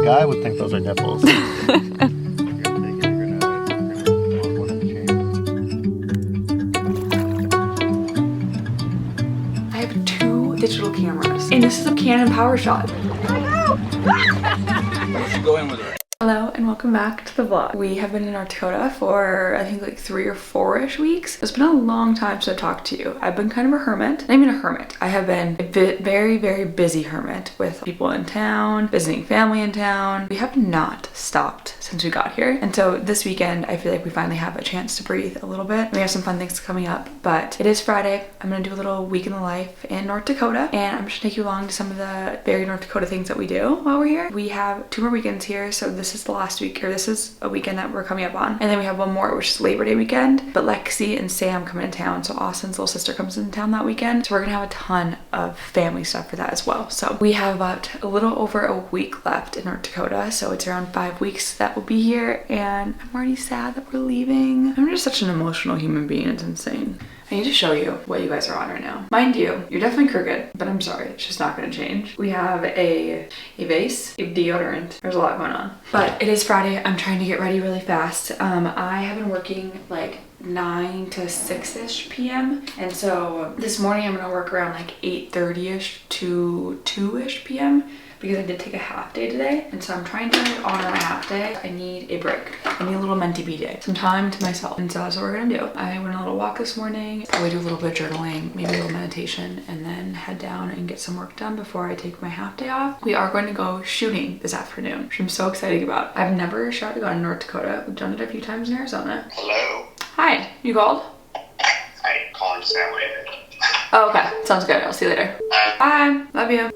guy would think those are nipples. I have 2 digital cameras, and this is a Canon PowerShot. Where's she going with it? Hello and welcome back to the vlog. We have been in North Dakota for I think like 3 or 4-ish weeks. It's been a long time since I talked to you. I've been kind of a hermit. I mean a hermit. I have been a very, very busy hermit with people in town, visiting family in town. We have not stopped since we got here. And so this weekend, I feel like we finally have a chance to breathe a little bit. We have some fun things coming up, but it is Friday. I'm gonna do a little week in the life in North Dakota, and I'm just gonna take you along to some of the very North Dakota things that we do while we're here. We have 2 more weekends here, so this is the last week, or this is a weekend that we're coming up on, and then we have one more, which is Labor Day weekend. But Lexi and Sam come into town, so Austin's little sister comes into town that weekend, so we're gonna have a ton of family stuff for that as well. So we have about a little over a week left in North Dakota, so it's around 5 weeks that we'll be here, and I'm already sad that we're leaving. I'm just such an emotional human being, it's insane. I need to show you what you guys are on right now. Mind you, you're definitely crooked, but I'm sorry, it's just not gonna change. We have a vase, a deodorant. There's a lot going on. But it is Friday, I'm trying to get ready really fast. I have been working like 9 to 6-ish p.m. And so this morning I'm gonna work around like 8:30-ish to 2-ish p.m. because I did take a half day today. And so I'm trying to honor my half day. I need a break. I need a little mentee B day, some time to myself. And so that's what we're gonna do. I went on a little walk this morning, probably do a little bit of journaling, maybe a little meditation, and then head down and get some work done before I take my half day off. We are going to go shooting this afternoon, which I'm so excited about. I've never shot a gun in North Dakota. We've done it a few times in Arizona. Hello. Hi, you called? I'm calling to say I'm waiting. Oh, okay, sounds good. I'll see you later. Bye, love you.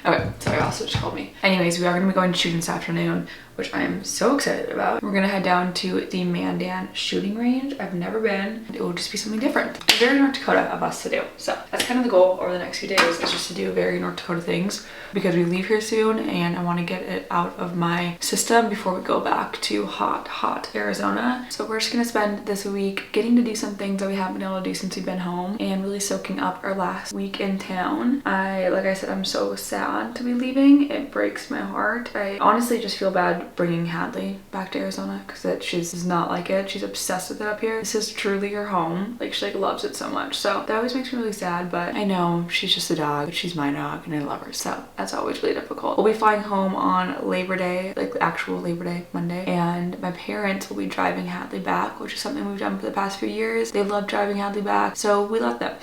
Okay, sorry, also just called me. Anyways, we are gonna be going shooting this afternoon, which I am so excited about. We're gonna head down to the Mandan shooting range. I've never been. It will just be something different. Very North Dakota of us to do. So that's kind of the goal over the next few days, is just to do very North Dakota things, because we leave here soon and I want to get it out of my system before we go back to hot Arizona. So we're just gonna spend this week getting to do some things that we haven't been able to do since we've been home, and really soaking up our last week in town. Like I said, I'm so sad to be leaving. It breaks my heart. I honestly just feel bad bringing Hadley back to Arizona, because she's not like it. She's obsessed with it up here. This is truly her home. Like, she loves it so much. So that always makes me really sad, but I know she's just a dog, but she's my dog and I love her. So that's always really difficult. We'll be flying home on Labor Day, like the actual Labor Day, Monday, and my parents will be driving Hadley back, which is something we've done for the past few years. They love driving Hadley back, so we let them.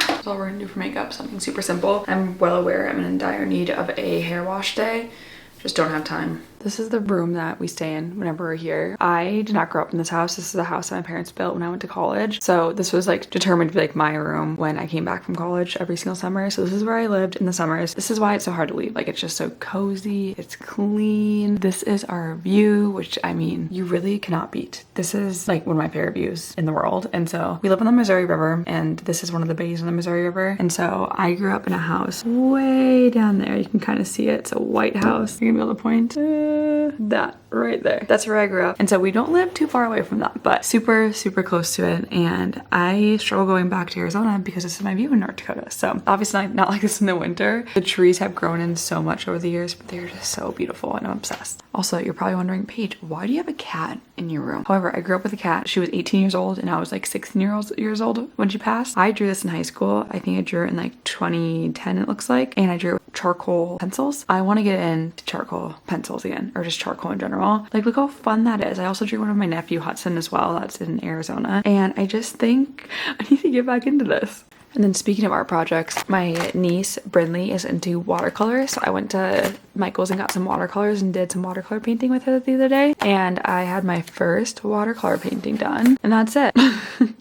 That's all we're gonna do for makeup, something super simple. I'm well aware I'm in dire need of a hair wash day. Just don't have time. This is the room that we stay in whenever we're here. I did not grow up in this house. This is a house that my parents built when I went to college. So this was like determined to be like my room when I came back from college every single summer. So this is where I lived in the summers. This is why it's so hard to leave. Like, it's just so cozy. It's clean. This is our view, which, I mean, you really cannot beat. This is like one of my favorite views in the world. And so we live on the Missouri River, and this is one of the bays on the Missouri River. And so I grew up in a house way down there. You can kind of see it. It's a white house. You're gonna be able to point that right there. That's where I grew up. And so we don't live too far away from that, but super close to it. And I struggle going back to Arizona because this is my view in North Dakota. So obviously not like this in the winter. The trees have grown in so much over the years, but they're just so beautiful and I'm obsessed. Also, you're probably wondering, Paige, why do you have a cat in your room? However, I grew up with a cat. She was 18 years old and I was like 16 years old when she passed. I drew this in high school. I think I drew it in like 2010, it looks like. And I drew it with charcoal pencils. I want to get into charcoal pencils again, or just charcoal in general. Like, look how fun that is. I also drew one of my nephew Hudson as well. That's in Arizona. And I just think I need to get back into this. And then speaking of art projects, my niece Brindley is into watercolor. So I went to Michael's and got some watercolors and did some watercolor painting with her the other day. And I had my first watercolor painting done. And that's it.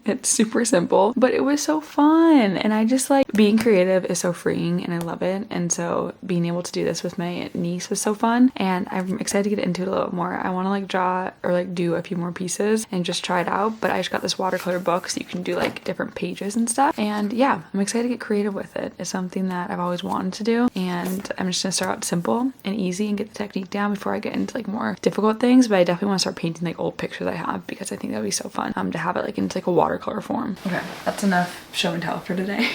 It's super simple, but it was so fun. And I just like being creative is so freeing and I love it. And so being able to do this with my niece was so fun. And I'm excited to get into it a little bit more. I want to like draw or like do a few more pieces and just try it out. But I just got this watercolor book so you can do like different pages and stuff. And yeah, I'm excited to get creative with it. It's something that I've always wanted to do. And I'm just gonna start out simple and easy and get the technique down before I get into like more difficult things. But I definitely want to start painting like old pictures I have, because I think that'd be so fun to have it like into like a water watercolor form. Okay, that's enough show and tell for today.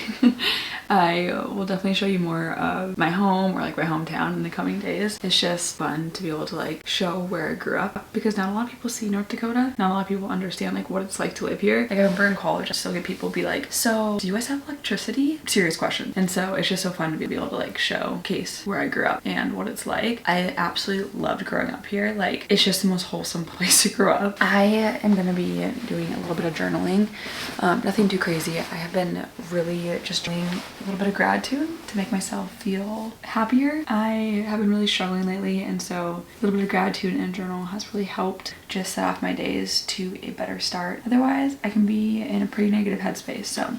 I will definitely show you more of my home or like my hometown in the coming days. It's just fun to be able to like show where I grew up because not a lot of people see North Dakota. Not a lot of people understand like what it's like to live here. Like I remember in college I still get people be like, so do you guys have electricity? Serious question. And so it's just so fun to be able to like showcase where I grew up and what it's like. I absolutely loved growing up here. Like it's just the most wholesome place to grow up. I am gonna be doing a little bit of journaling. Nothing too crazy. I have been really just doing a little bit of gratitude to make myself feel happier. I have been really struggling lately, and so a little bit of gratitude in a journal has really helped just set off my days to a better start. Otherwise, I can be in a pretty negative headspace, so.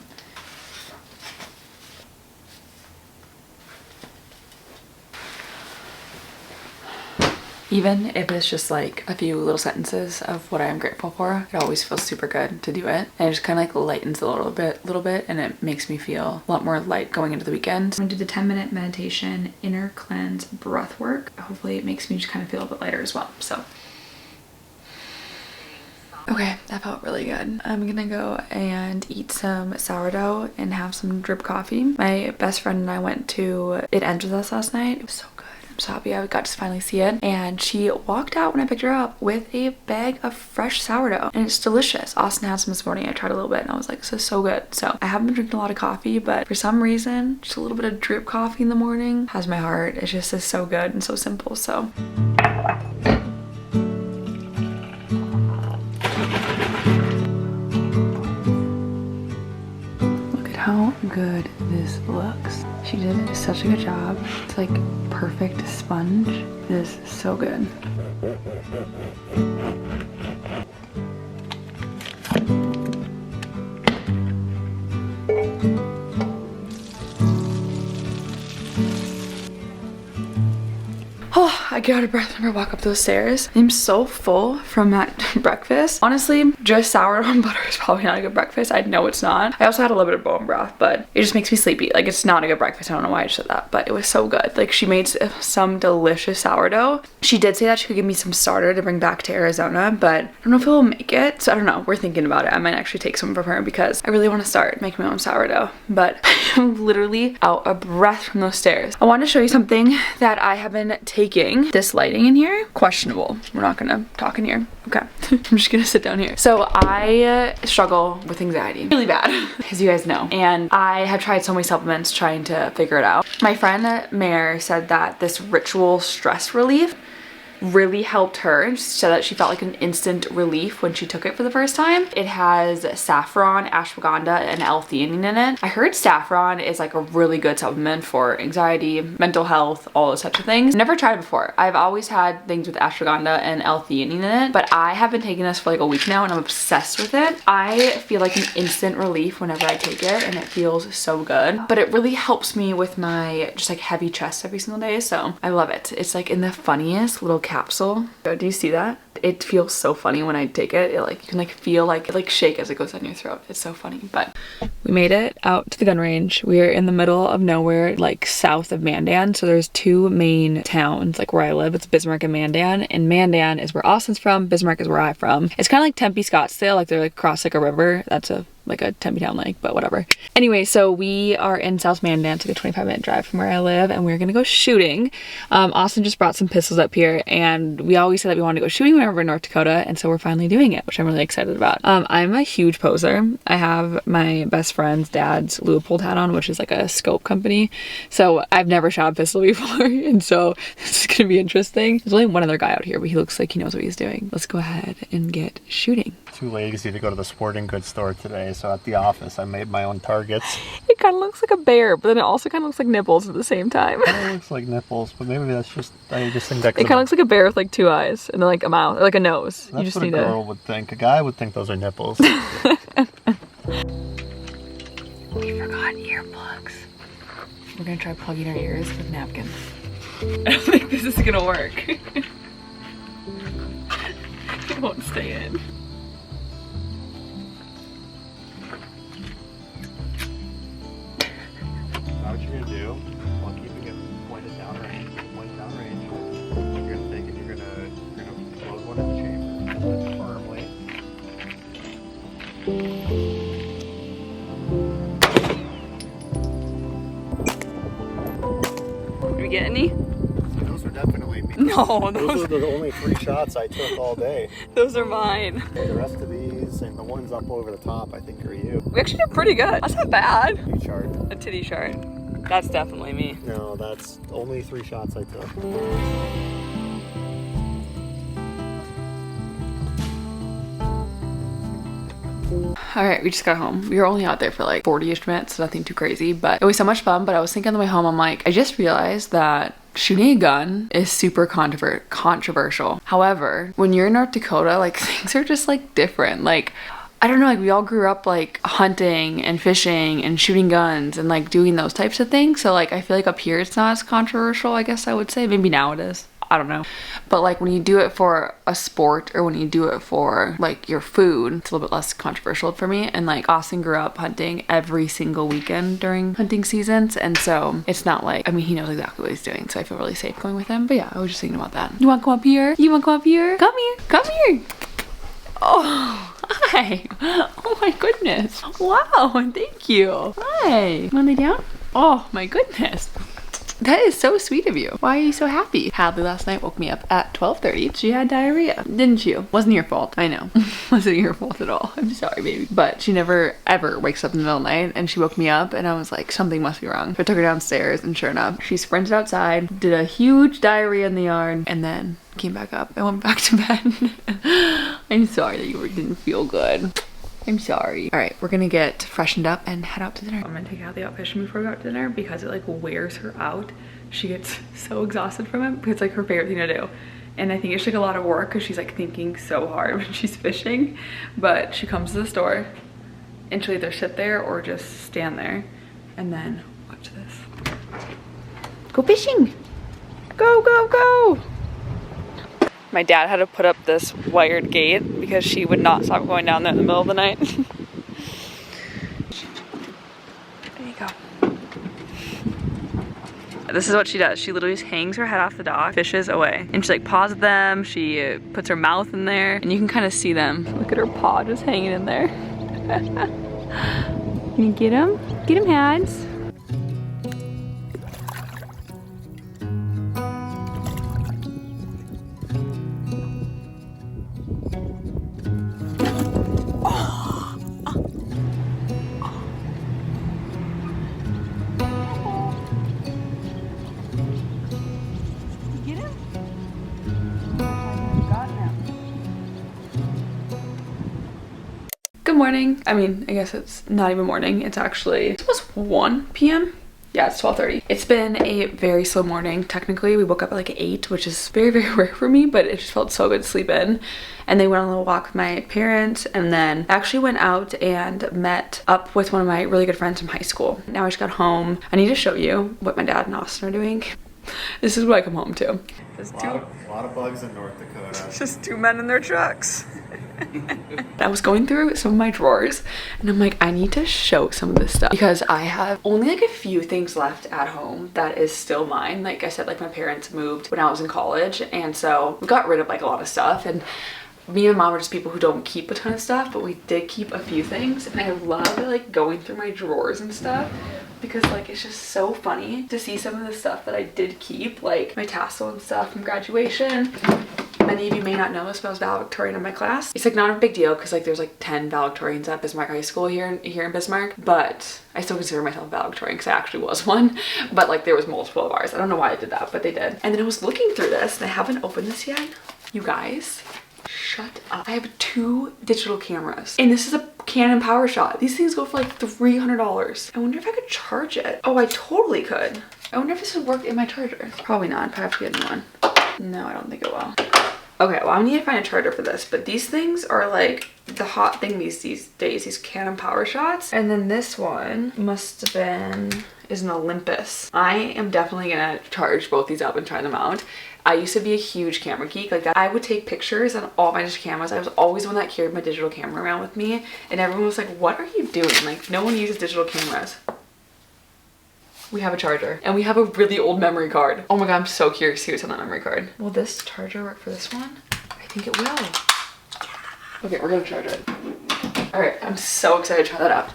Even if it's just like a few little sentences of what I am grateful for, it always feels super good to do it. And it just kind of like lightens a little bit, and it makes me feel a lot more light going into the weekend. I'm gonna do the 10-minute meditation, inner cleanse, breath work. Hopefully it makes me just kind of feel a bit lighter as well, so. Okay, that felt really good. I'm gonna go and eat some sourdough and have some drip coffee. My best friend and I went to It Ends With Us last night. It was so good. So happy I got to finally see it, and she walked out when I picked her up with a bag of fresh sourdough, and it's delicious. Austin had some this morning. I tried a little bit and I was like, this is so good. So I haven't been drinking a lot of coffee, but for some reason just a little bit of drip coffee in the morning has my heart. It just is so good and so simple. So how good this looks. She did such a good job. It's like perfect sponge. It is so good. Oh, I get out of breath whenever I walk up those stairs. I'm so full from that breakfast. Honestly, just sourdough and butter is probably not a good breakfast. I know it's not. I also had a little bit of bone broth, but it just makes me sleepy. Like, it's not a good breakfast. I don't know why I just said that, but it was so good. Like, she made some delicious sourdough. She did say that she could give me some starter to bring back to Arizona, but I don't know if it will make it. So I don't know. We're thinking about it. I might actually take some from her because I really want to start making my own sourdough, but I'm literally out of breath from those stairs. I want to show you something that I have been taking. This lighting in here, questionable. We're not gonna talk in here. Okay. I'm just gonna sit down here. So I struggle with anxiety really bad, as you guys know, and I have tried so many supplements trying to figure it out. My friend Mare said that this ritual stress relief really helped her. She said that she felt like an instant relief when she took it for the first time. It has saffron, ashwagandha, and L-theanine in it. I heard saffron is like a really good supplement for anxiety, mental health, all those types of things. Never tried it before. I've always had things with ashwagandha and L-theanine in it, but I have been taking this for like a week now and I'm obsessed with it. I feel like an instant relief whenever I take it, and it feels so good. But it really helps me with my just like heavy chest every single day, so I love it. It's like in the funniest little capsule. Do you see that? It feels so funny when I take it. It like, you can like feel like it like shake as it goes down your throat. It's so funny. But we made it out to the gun range. We are in the middle of nowhere, like south of Mandan. So there's two main towns like where I live. It's Bismarck and Mandan. And Mandan is where Austin's from. Bismarck is where I'm from. It's kind of like Tempe, Scottsdale. Like they're like across like a river. That's like a Tempe Town lake, but whatever. Anyway, so we are in South Mandan. It's like a 25-minute drive from where I live, and we're gonna go shooting. Austin just brought some pistols up here, and we always said that we wanted to go shooting whenever we're in North Dakota, and so we're finally doing it, which I'm really excited about. I'm a huge poser. I have my best friend's dad's Leupold hat on, which is like a scope company. So I've never shot a pistol before, and so this is gonna be interesting. There's only one other guy out here, but he looks like he knows what he's doing. Let's go ahead and get shooting. Too lazy to go to the sporting goods store today, so at the office I made my own targets. It kind of looks like a bear, but then it also kind of looks like nipples at the same time. It looks like nipples, but maybe that's just, I just think that It kind of looks like a bear with like two eyes and then like a mouth, or like a nose. That's you just what need a girl would think. A guy would think those are nipples. We forgot earplugs. We're gonna try plugging our ears with napkins. I don't think this is gonna work. It won't stay in. Now what you're gonna do, while keeping it pointed downrange, you're gonna take it, you're gonna close one in the chamber, lift firmly. behind me. No, Those are the only 3 shots I took all day. those are mine. The rest of these and the ones up over the top, I think, are you. We actually did pretty good. That's not bad. You chart. A titty chart. That's definitely me. No, that's only 3 shots I took. All right, we just got home. We were only out there for like 40-ish minutes, so nothing too crazy, but it was so much fun. But I was thinking on the way home, I'm like, I just realized that shooting a gun is super controversial. However, when you're in North Dakota, like things are just like different. Like, I don't know, like we all grew up like hunting and fishing and shooting guns and like doing those types of things. So like I feel like up here it's not as controversial, I guess I would say. Maybe now it is. I don't know. But like when you do it for a sport or when you do it for like your food, it's a little bit less controversial for me. And like Austin grew up hunting every single weekend during hunting seasons. And so it's not like, I mean, he knows exactly what he's doing. So I feel really safe going with him. But yeah, I was just thinking about that. You want to come up here? You want to come up here? Come here. Come here. Oh, hi. Oh my goodness. Wow, thank you. Hi. Want to lay down? Oh my goodness. That is so sweet of you. Why are you so happy? Hadley last night woke me up at 12:30. She had diarrhea, didn't you? Wasn't your fault. I know. Wasn't your fault at all. I'm sorry, baby. But she never ever wakes up in the middle of the night, and she woke me up and I was like, something must be wrong. So I took her downstairs and sure enough, she sprinted outside, did a huge diarrhea in the yard, and then came back up and went back to bed. I'm sorry that you didn't feel good. I'm sorry. All right, we're gonna get freshened up and head out to dinner. I'm gonna take Hadley out fishing before we go out to dinner because it like wears her out. She gets so exhausted from it because it's like her favorite thing to do. And I think it's like a lot of work because she's like thinking so hard when she's fishing. But she comes to the store and she'll either sit there or just stand there. And then, watch this. Go fishing. Go, go, go. My dad had to put up this wired gate because she would not stop going down there in the middle of the night. There you go. This is what she does. She literally just hangs her head off the dock, fishes away. And she like paws at them. She puts her mouth in there and you can kind of see them. Look at her paw just hanging in there. Can you get him? Get him, Hads. Good morning. I mean, I guess it's not even morning. It's actually almost 1 p.m. Yeah, it's 12:30. It's been a very slow morning. Technically, we woke up at like 8, which is very, very rare for me, but it just felt so good to sleep in. And they went on a little walk with my parents and then actually went out and met up with one of my really good friends from high school. Now I just got home. I need to show you what my dad and Austin are doing. This is what I come home to. A lot of bugs in North Dakota. Just 2 men in their trucks. I was going through some of my drawers and I'm like, I need to show some of this stuff because I have only like a few things left at home that is still mine. Like I said, like my parents moved when I was in college and so we got rid of like a lot of stuff, and me and mom are just people who don't keep a ton of stuff, but we did keep a few things, and I love like going through my drawers and stuff because like it's just so funny to see some of the stuff that I did keep, like my tassel and stuff from graduation. Many of you may not know this, but I was valedictorian in my class. It's like not a big deal because like there's like 10 valedictorians at Bismarck High School here in Bismarck, but I still consider myself a valedictorian because I actually was one. But like there was multiple of ours. I don't know why I did that, but they did. And then I was looking through this and I haven't opened this yet. You guys, shut up. I have 2 digital cameras and this is a Canon PowerShot. These things go for like $300. I wonder if I could charge it. Oh, I totally could. I wonder if this would work in my charger. Probably not. I'd probably have to get a new one. No, I don't think it will. Okay, well I need to find a charger for this, but these things are like the hot thing these days, these Canon PowerShots. And then this one must have been, is an Olympus. I am definitely gonna charge both these up and try them out. I used to be a huge camera geek like that. I would take pictures on all my digital cameras. I was always the one that carried my digital camera around with me, and everyone was like, what are you doing? Like, no one uses digital cameras. We have a charger and we have a really old memory card. Oh my god, I'm so curious to see what's on that memory card. Will this charger work for this one? I think it will. Okay, we're gonna charge it. All right, I'm so excited to try that out.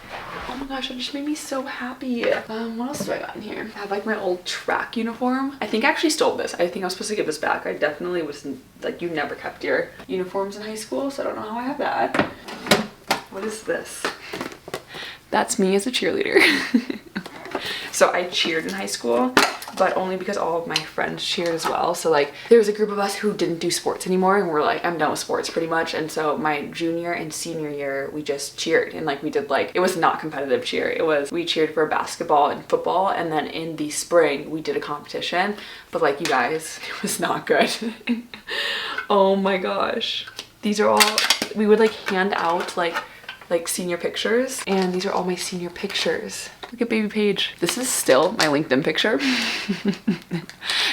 Oh my gosh, that just made me so happy. What else do I got in here? I have like my old track uniform. I think I actually stole this. I think I was supposed to give this back. I definitely was like, you never kept your uniforms in high school, so I don't know how I have that. What is this? That's me as a cheerleader. So I cheered in high school, but only because all of my friends cheered as well. So like there was a group of us who didn't do sports anymore and we're like, I'm done with sports pretty much. And so my junior and senior year, we just cheered and like we did like, it was not competitive cheer. It was, we cheered for basketball and football. And then in the spring we did a competition, but like you guys, it was not good. Oh my gosh. These are all, we would like hand out like senior pictures, and these are all my senior pictures. Look at baby Paige. This is still my LinkedIn picture.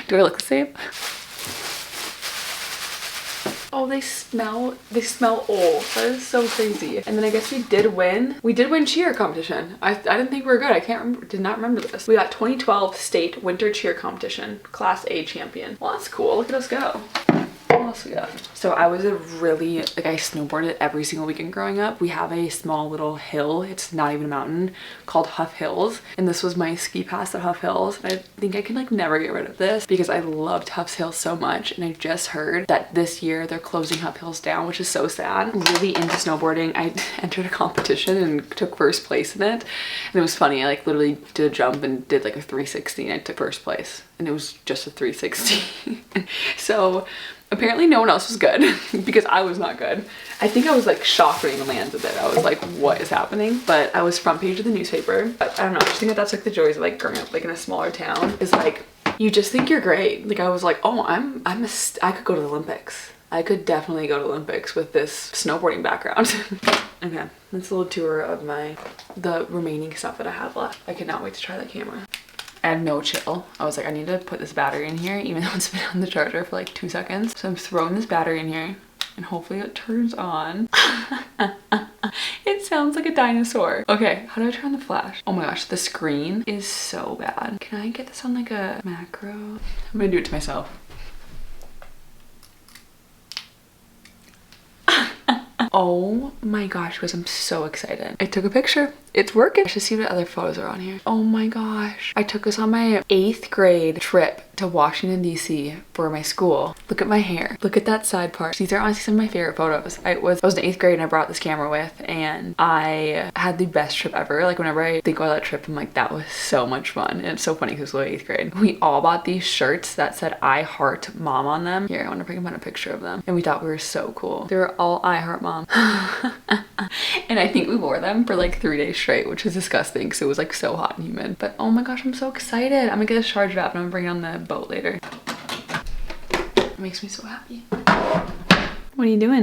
Do I look the same? Oh, they smell old. That is so crazy. And then I guess we did win cheer competition. I didn't think we were good. I can't remember, did not remember this. We got 2012 state winter cheer competition, class A champion. Well, that's cool. Look at us go. What else we got? So I was I snowboarded every single weekend growing up. We have a small little hill, it's not even a mountain, called Huff Hills. And this was my ski pass at Huff Hills. And I think I can like never get rid of this because I loved Huff Hills so much. And I just heard that this year they're closing Huff Hills down, which is so sad. I'm really into snowboarding. I entered a competition and took first place in it. And it was funny, I like literally did a jump and did like a 360 and I took first place. And it was just a 360. So apparently no one else was good because I was not good. I think I was like shocked when I even landed it. I was like, what is happening? But I was front page of the newspaper. But I don't know, I just think that that's like the joys of like growing up like in a smaller town, is like you just think you're great. Like I was like, oh, I could go to the Olympics. I could definitely go to the Olympics with this snowboarding background. Okay, that's a little tour of the remaining stuff that I have left. I cannot wait to try that camera. I had no chill. I was like, I need to put this battery in here, even though it's been on the charger for like 2 seconds. So I'm throwing this battery in here and hopefully it turns on. It sounds like a dinosaur. Okay, how do I turn on the flash? Oh my gosh, the screen is so bad. Can I get this on like a macro? I'm gonna do it to myself. Oh my gosh, guys, I'm so excited. I took a picture. It's working. I should see what other photos are on here. Oh my gosh. I took this on my 8th grade trip to Washington, D.C. for my school. Look at my hair. Look at that side part. These are honestly some of my favorite photos. I was in 8th grade and I brought this camera with and I had the best trip ever. Like whenever I think about that trip, I'm like, that was so much fun. And it's so funny because it was 8th grade. We all bought these shirts that said I Heart Mom on them. Here, I wonder if I can find a picture of them. And we thought we were so cool. They were all I Heart Mom. And I think we wore them for like 3 days straight, which is disgusting because it was like so hot and humid. But oh my gosh, I'm so excited. I'm gonna get this charged up and I'm gonna bring it on the boat later. It makes me so happy. What are you doing?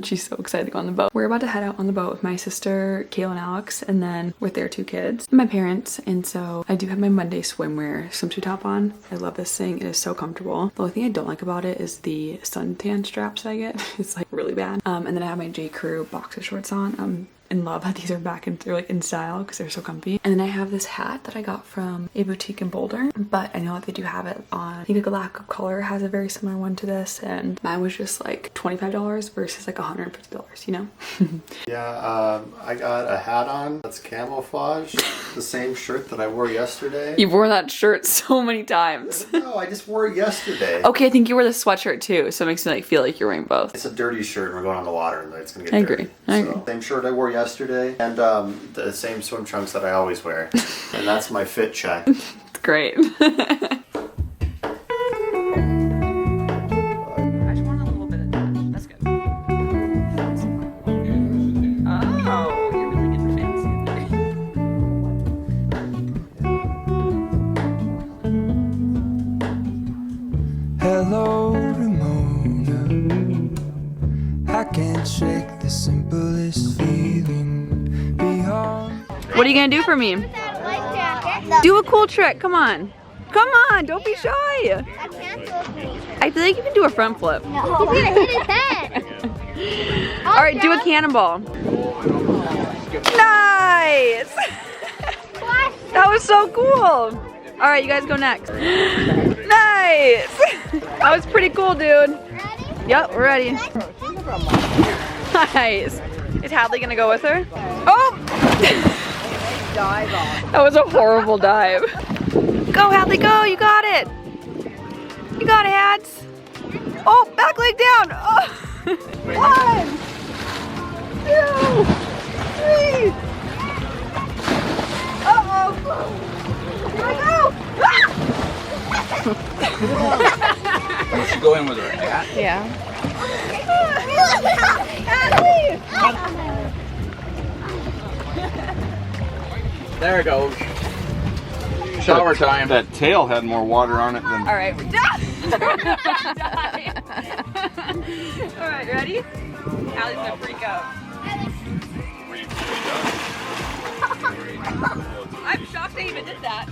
She's so excited to go on the boat. We're about to head out on the boat with my sister, Kayla and Alex, and then with their 2 kids, my parents. And so I do have my Monday swimwear swimsuit top on. I love this thing. It is so comfortable. The only thing I don't like about it is the suntan straps I get. It's like really bad. And then I have my J. Crew boxer shorts on. I'm in love that these are back in, they're like in style because they're so comfy. And then I have this hat that I got from a boutique in Boulder, but I know that they do have it on, I think a Lack of Color has a very similar one to this, and mine was just like $25 versus like $150, you know? Yeah, I got a hat on that's camouflage, the same shirt that I wore yesterday. You've worn that shirt so many times. No, I just wore it yesterday. Okay, I think you wore the sweatshirt too, so it makes me like feel like you're wearing both. It's a dirty shirt and we're going on the water and it's gonna get dirty. I agree. Same shirt I wore yesterday and the same swim trunks that I always wear. And that's my fit check. It's great. Hello, Ramona. I can't shake the simplest feeling beyond. What are you gonna do for me? Do a cool trick, come on. Come on, don't be shy. I feel like you can do a front flip. No. He's gonna hit his head. Alright, do a cannonball. Nice! That was so cool. Alright, you guys go next. Nice! That was pretty cool, dude. Ready? Yep, we're ready. Nice. Is Hadley gonna go with her? Oh! dive off. That was a horrible dive. Go, Hadley, go! You got it! You got it, Hads! Oh, back leg down! Oh. 1, 2, 3! Uh-oh! Here I go! You should go in with her hat. Yeah. There it goes. Shower time. That tail had more water on it than. All right, we're done. All right, ready? Allie's gonna freak out. I'm shocked they even did that.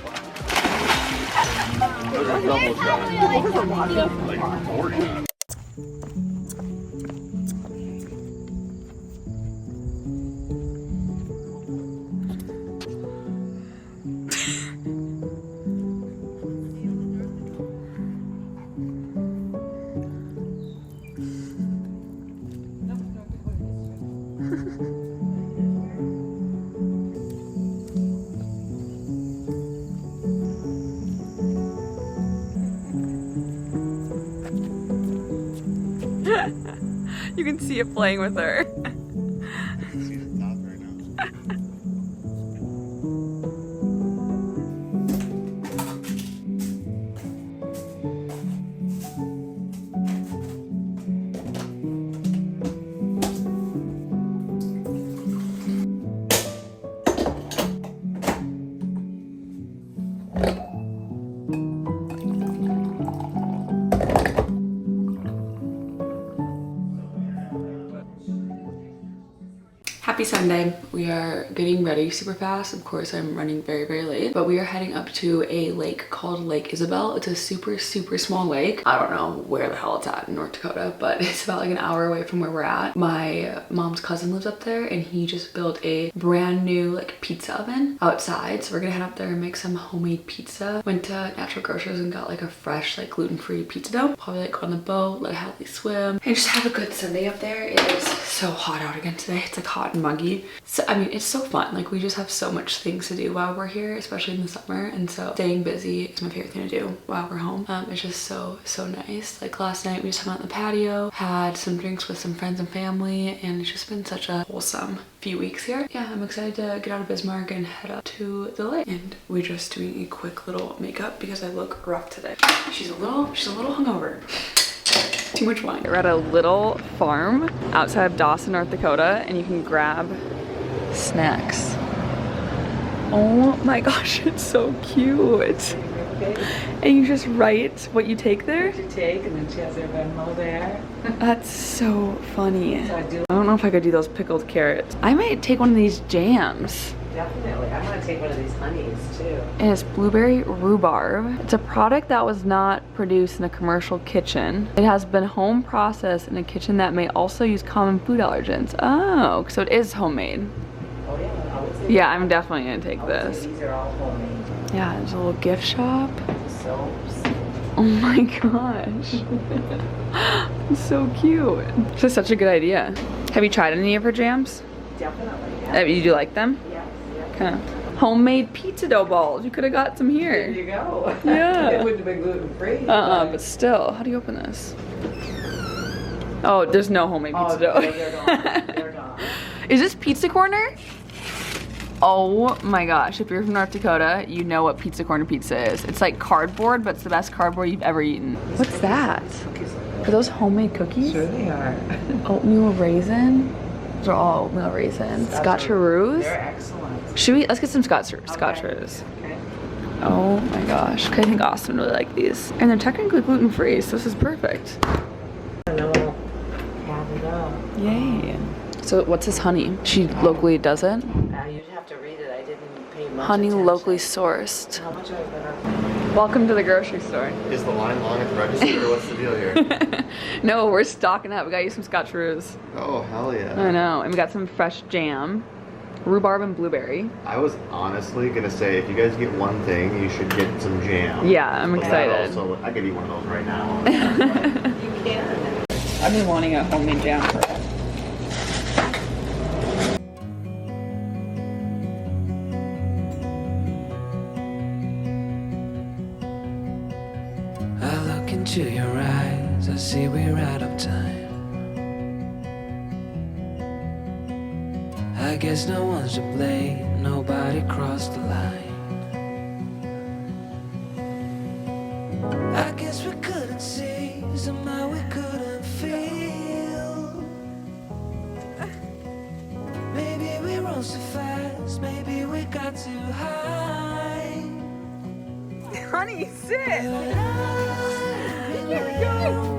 You can see it playing with her. Happy Sunday. We are getting ready super fast. Of course, I'm running very, very late, but we are heading up to a lake called Lake Isabel. It's a super, super small lake. I don't know where the hell it's at in North Dakota, but it's about like an hour away from where we're at. My mom's cousin lives up there and he just built a brand new like pizza oven outside. So we're gonna head up there and make some homemade pizza. Went to Natural Grocers and got like a fresh like gluten-free pizza dough. Probably like go on the boat, let Hadley swim, and just have a good Sunday up there. It is so hot out again today. It's like hot and muggy. So I mean, it's so fun. Like we just have so much things to do while we're here, especially in the summer. And so staying busy is my favorite thing to do while we're home. It's just so nice. Like last night we just hung out on the patio, had some drinks with some friends and family, and it's just been such a wholesome few weeks here. Yeah, I'm excited to get out of Bismarck and head up to the lake. And we're just doing a quick little makeup because I look rough today. She's a little hungover. Too much wine. We're at a little farm outside of Dawson, North Dakota, and you can grab snacks. Oh my gosh, it's so cute. And you just write what you take there? What you take, and then she has her Venmo there. That's so funny. So I don't know if I could do those pickled carrots. I might take one of these jams. Definitely. I'm gonna take one of these honeys too. And it's blueberry rhubarb. It's a product that was not produced in a commercial kitchen. It has been home processed in a kitchen that may also use common food allergens. Oh, so it is homemade. Oh yeah, I would say. Yeah, I'm definitely gonna take this. These are all homemade. Yeah, there's a little gift shop. Soaps. Oh my gosh. It's so cute. This is such a good idea. Have you tried any of her jams? Definitely. Yeah. You do like them? Yes. Okay. Homemade pizza dough balls. You could have got some here. There you go. Yeah. It wouldn't have been gluten free. But still, how do you open this? Oh, there's no homemade pizza dough. They're gone. They're gone. Is this Pizza Corner? Oh my gosh, if you're from North Dakota, you know what Pizza Corner pizza is. It's like cardboard, but it's the best cardboard you've ever eaten. What's that? Are those homemade cookies? Sure they are. Oatmeal raisin? Those are all oatmeal raisins. Scotcheroos? They're excellent. Should we, let's get some Scotcheroos. Okay. Oh my gosh, 'cause I think Austin really like these. And they're technically gluten-free, so this is perfect. I know. Have it up. Yay. So what's this honey? She locally does it? You'd have to read it. I didn't pay much Honey attention. locally sourced. How much are they? Welcome to the grocery store. Is the line long at the register or what's the deal here? No, we're stocking up. We got you some Scotcheroos. Oh, hell yeah. I know. And we got some fresh jam. Rhubarb and blueberry. I was honestly gonna say, if you guys get one thing, you should get some jam. Yeah, I'm But that excited. also, I could eat one of those right now. You can. I've been wanting a homemade jam forever. into your eyes, I see we're out of time. I guess no one's to blame, nobody crossed the line. I guess we couldn't see, somehow we couldn't feel. Maybe we rose too fast, maybe we got too high. Honey, sit. Here we go.